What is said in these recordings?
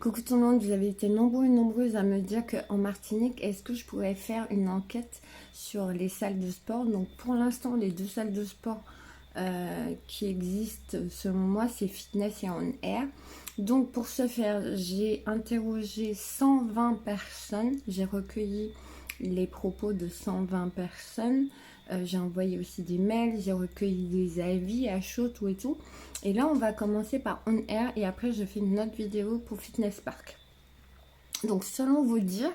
Coucou tout le monde, vous avez été nombreux et nombreuses à me dire qu'en Martinique, est-ce que je pourrais faire une enquête sur les salles de sport. Donc pour l'instant, les deux salles de sport qui existent selon moi, c'est Fitness et On Air. Donc pour ce faire, j'ai interrogé 120 personnes, j'ai recueilli les propos de 120 personnes. J'ai envoyé aussi des mails, j'ai recueilli des avis à chaud, tout et tout. Et là, on va commencer par On Air et après, je fais une autre vidéo pour Fitness Park. Donc, selon vos dires,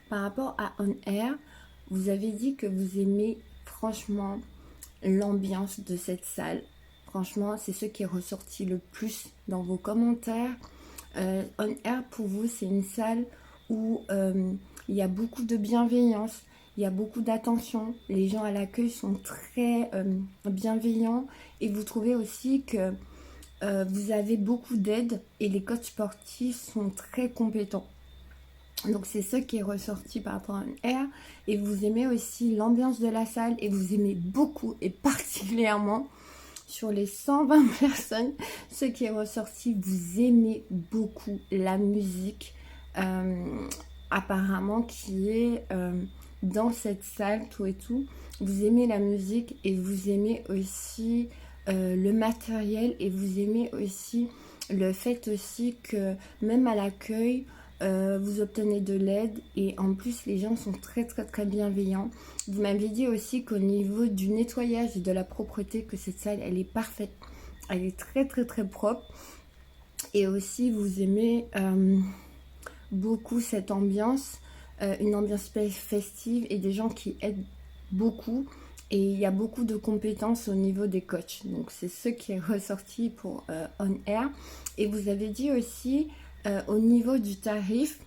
par rapport à On Air, vous avez dit que vous aimez franchement l'ambiance de cette salle. Franchement, c'est ce qui est ressorti le plus dans vos commentaires. On Air, pour vous, c'est une salle où il y a beaucoup de bienveillance. Il y a beaucoup d'attention, les gens à l'accueil sont très bienveillants et vous trouvez aussi que vous avez beaucoup d'aide et les coachs sportifs sont très compétents. Donc c'est ce qui est ressorti par rapport à un air. Et vous aimez aussi l'ambiance de la salle et vous aimez beaucoup et particulièrement sur les 120 personnes, ce qui est ressorti, vous aimez beaucoup la musique apparemment qui est dans cette salle, tout et tout. Vous aimez la musique et vous aimez aussi le matériel et vous aimez aussi le fait aussi que même à l'accueil, vous obtenez de l'aide et en plus les gens sont très bienveillants. Vous m'avez dit aussi qu'au niveau du nettoyage et de la propreté, que cette salle elle est parfaite, elle est très propre. Et aussi vous aimez beaucoup cette ambiance, une ambiance festive et des gens qui aident beaucoup. Et il y a beaucoup de compétences au niveau des coachs. Donc c'est ce qui est ressorti pour On Air. Et vous avez dit aussi au niveau du tarif,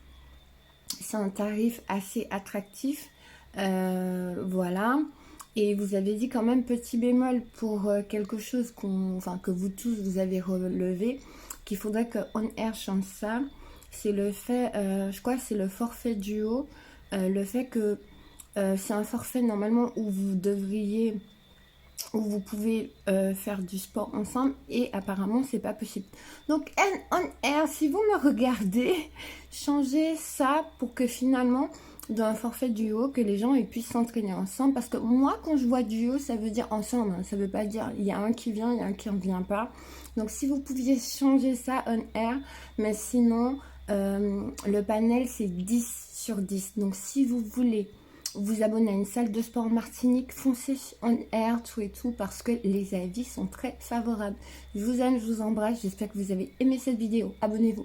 c'est un tarif assez attractif. Voilà. Et vous avez dit quand même petit bémol pour quelque chose que vous tous vous avez relevé, qu'il faudrait que On Air change ça. C'est le fait, je crois que c'est le forfait duo, le fait que c'est un forfait normalement où vous pouvez faire du sport ensemble et apparemment c'est pas possible. Donc On Air, si vous me regardez, changez ça pour que finalement dans un forfait duo que les gens puissent s'entraîner ensemble, parce que moi quand je vois duo ça veut dire ensemble, hein. Ça veut pas dire il y a un qui vient, il y a un qui ne vient pas. Donc si vous pouviez changer ça On Air, mais sinon le panel c'est 10 sur 10. Donc si vous voulez vous abonner à une salle de sport en Martinique, foncez On Air, tout et tout, parce que les avis sont très favorables. Je vous aime, je vous embrasse, j'espère que vous avez aimé cette vidéo. Abonnez-vous.